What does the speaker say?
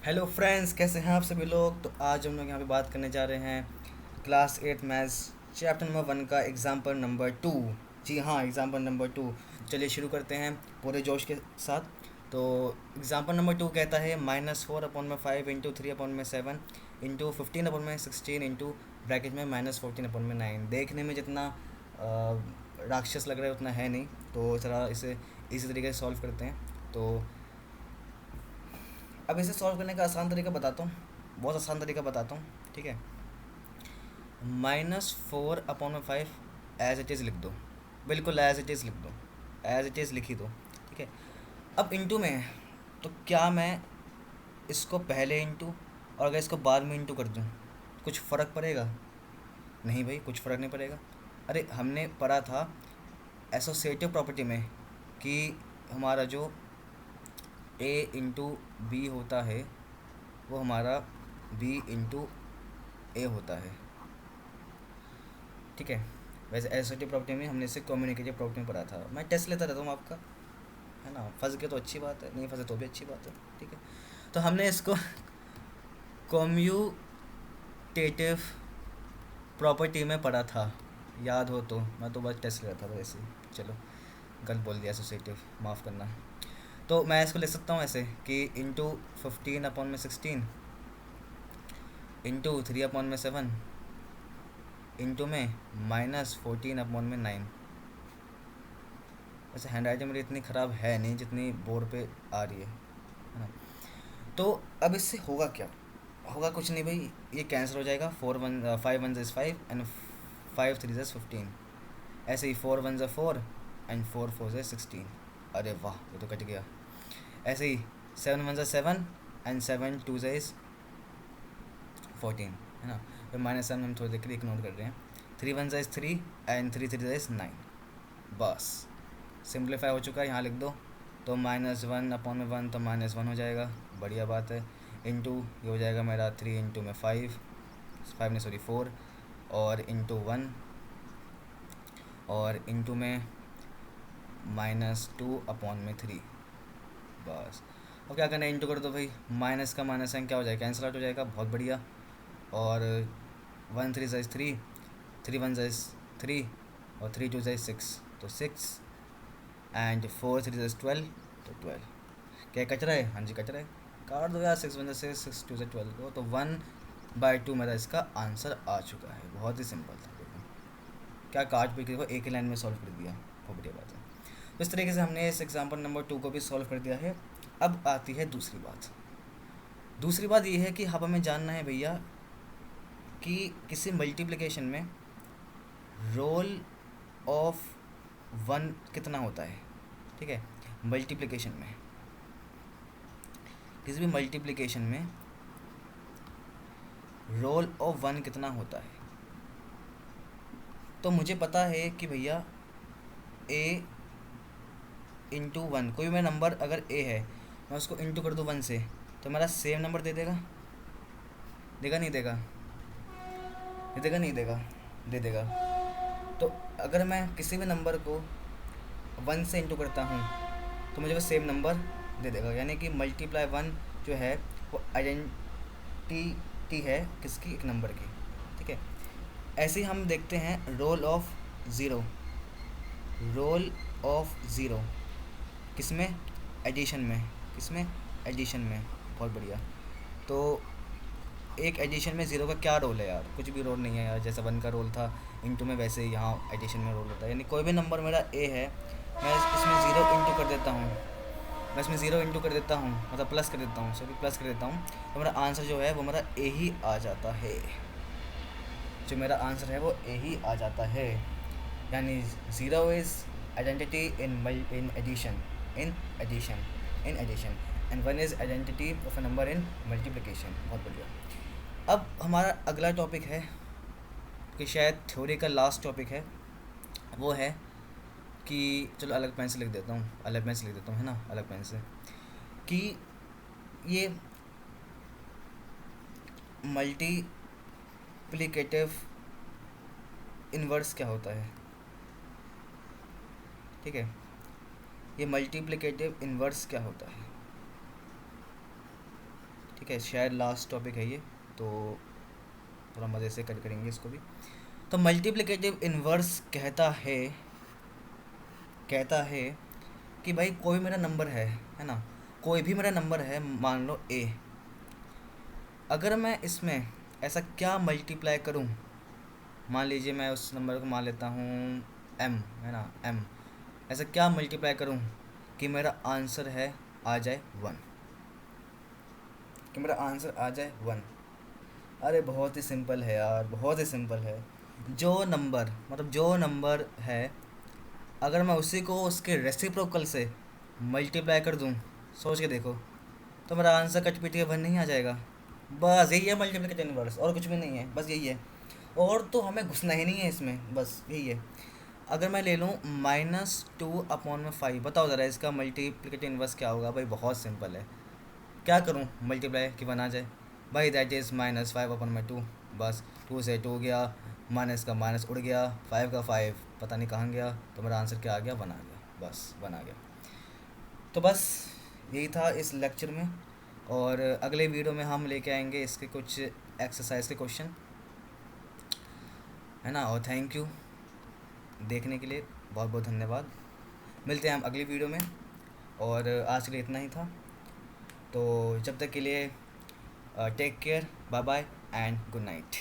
Hello friends, कैसे हैं आप सभी लोग। तो आज हम लोग यहाँ पे बात करने जा रहे हैं क्लास 8 मैथ्स चैप्टर नंबर 1 का एग्जाम्पल नंबर 2। जी हाँ, एग्जाम्पल नंबर 2। चलिए शुरू करते हैं पूरे जोश के साथ। तो एग्जाम्पल नंबर 2 कहता है -4/5 इंटू 3/7 इंटू 15/16 इंटू ब्रैकेट में -14/9। देखने में जितना राक्षस लग रहा है उतना है नहीं, तो ज़रा इसे इसी तरीके से सॉल्व करते हैं। तो अब इसे सॉल्व करने का आसान तरीका बताता हूँ, बहुत आसान तरीका बताता हूँ। ठीक है, -4/5 एज इट इज़ लिख दो, बिल्कुल एज इट इज़ लिख दो, एज इट इज़ लिख ही दो। ठीक है, अब इंटू में है, तो क्या मैं इसको पहले इंटू और अगर इसको बाद में इंटू कर दूँ कुछ फ़र्क पड़ेगा? नहीं भाई, कुछ फ़र्क नहीं पड़ेगा। अरे हमने पढ़ा था एसोसिएटिव प्रॉपर्टी में कि हमारा जो a इंटू बी होता है वो हमारा b इंटू ए होता है। ठीक है, वैसे एसोसिएटिव प्रॉपर्टी में हमने इसे कम्युनिकेटिव प्रॉपर्टी में पढ़ा था। मैं टेस्ट लेता रहता हूँ आपका, है ना। फंस गए तो अच्छी बात है, नहीं फंसे तो भी अच्छी बात है। ठीक है, तो हमने इसको कम्यूटेटिव प्रॉपर्टी में पढ़ा था, याद हो तो। मैं तो बस टेस्ट ले रहा था वैसे ही। चलो, गलत बोल दिया, एसोसिएटिव, माफ़ करना। तो मैं इसको लिख सकता हूँ ऐसे कि इंटू 15/16 इंटू 3/7 इंटू में -14/9। वैसे हैंड राइटिंग मेरी इतनी ख़राब है नहीं जितनी बोर्ड पे आ रही है ना। तो अब इससे होगा क्या? होगा कुछ नहीं भाई, ये कैंसिल हो जाएगा। 5 1 5 एंड 5 3 15। ऐसे ही 4 1 4 एंड 4 4 16। अरे वाह, ये तो कट गया। ऐसे ही 7 1 7 एंड 7 2 14, है ना। फिर -7 हम थोड़ी देर के लिए इग्नोर कर रहे हैं। 3 1 3 एंड 3 3 9। बस सिंप्लीफाई हो चुका है, यहाँ लिख दो। तो -1/1 तो -1 हो जाएगा, बढ़िया बात है। इंटू ये हो जाएगा मेरा 3 इंटू में 5 5 नहीं सॉरी 4, और इंटू 1, और इंटू में -2/3। बस, अब क्या करना है, इंटू कर दो भाई। माइनस का माइनस साइन क्या हो जाएगा, कैंसिल आउट हो जाएगा, बहुत बढ़िया। और 1 3 ज़ाइज 3, 3 1 ज़ाइज 3, और 3 2 ज़ाइज 6, तो 6, एंड 4 3 ज़ाइज 12, तो 12। क्या कच रहा है? हाँ जी कच रहा है, काट दो यार। 6 1 6, 6 2 12 को, तो 1/2 मेरा इसका आंसर आ चुका है। बहुत ही सिंपल था, देखो क्या काट पीट के देखो एक ही लाइन में सॉल्व कर दिया, बहुत बढ़िया बात है। तो इस तरीके से हमने इस एग्जाम्पल नंबर 2 को भी सॉल्व कर दिया है। अब आती है दूसरी बात। दूसरी बात ये है कि अब हमें जानना है भैया कि किसी मल्टीप्लिकेशन में रोल ऑफ 1 कितना होता है। ठीक है, मल्टीप्लिकेशन में, किसी भी मल्टीप्लिकेशन में रोल ऑफ 1 कितना होता है। तो मुझे पता है कि भैया a इंटू 1, कोई भी नंबर अगर a है, मैं उसको इंटू कर दूँ 1 से, तो मेरा सेम नंबर दे देगा? देगा नहीं देगा? दे देगा नहीं देगा? दे देगा। तो अगर मैं किसी भी नंबर को 1 से इंटू करता हूँ तो मुझे वो सेम नंबर दे देगा, यानी कि मल्टीप्लाई 1 जो है वो आइडेंटिटी है किसकी, एक नंबर की। ठीक है, ऐसे ही हम देखते हैं role of zero. Role of zero किसमें? एडिशन में। किसमें? एडिशन में, बहुत बढ़िया। तो एक एडिशन में ज़ीरो का क्या रोल है यार? कुछ भी रोल नहीं है यार, जैसा 1 का रोल था इंटू में, वैसे ही यहाँ एडिशन में रोल होता है। यानी कोई भी नंबर मेरा ए है, मैं इसमें ज़ीरो इंटू कर देता हूँ, मैं इसमें ज़ीरो इंटू कर देता हूँ, मतलब प्लस कर देता हूँ, सॉरी प्लस कर देता हूँ, तो मेरा आंसर जो है वो मेरा ए ही आ जाता है। जो मेरा आंसर है वो ए ही आ जाता है। यानी zero is identity in addition, in addition, in addition, and 1 is identity of a number in multiplication. बहुत बढ़िया। अब हमारा अगला टॉपिक है, कि शायद थ्योरी का लास्ट टॉपिक है, वो है कि चलो अलग पेन से लिख देता हूँ, अलग पेन से लिख देता हूँ, है ना, अलग पेन से, कि ये मल्टीप्लिकेटिव इन्वर्स क्या होता है। ठीक है, ये मल्टीप्लिकेटिव इन्वर्स क्या होता है। ठीक ठीक है, शायद लास्ट टॉपिक है ये, तो थोड़ा मज़े से करेंगे इसको भी। तो मल्टीप्लिकेटिव इन्वर्स कहता है कि भाई कोई मेरा नंबर है ना, कोई भी मेरा नंबर है, मान लो ए, अगर मैं इसमें ऐसा क्या मल्टीप्लाई करूं, मान लीजिए मैं उस नंबर को मान लेता हूँ एम, है ना, एम, ऐसा क्या मल्टीप्लाई करूं कि मेरा आंसर है आ जाए 1, कि मेरा आंसर आ जाए 1। अरे बहुत ही सिंपल है यार, बहुत ही सिंपल है। जो नंबर है, अगर मैं उसी को उसके रेसिप्रोकल से मल्टीप्लाई कर दूं, सोच के देखो, तो मेरा आंसर कट पीट के 1 नहीं आ जाएगा। बस यही है मल्टीप्लिकेटिव इन्वर्स, और कुछ भी नहीं है, बस यही है। और तो हमें घुसना ही नहीं है इसमें, बस यही है। अगर मैं ले लूँ -2/5, बताओ ज़रा इसका मल्टीप्लिकेटिव इन्वर्स क्या होगा? भाई बहुत सिंपल है, क्या करूँ मल्टीप्लाई कि 1 आ जाए? भाई दैट इज़ -5/2, बस 2 से 2 गया, माइनस का माइनस उड़ गया, 5 का 5 पता नहीं कहाँ गया, तो मेरा आंसर क्या आ गया? 1 आ गया, बस 1 आ गया। तो बस यही था इस लेक्चर में, और अगले वीडियो में हम लेके आएंगे इसके कुछ एक्सरसाइज के क्वेश्चन, है ना। और थैंक यू देखने के लिए, बहुत बहुत धन्यवाद। मिलते हैं हम अगली वीडियो में, और आज के लिए इतना ही था। तो जब तक के लिए take care, bye bye and good night.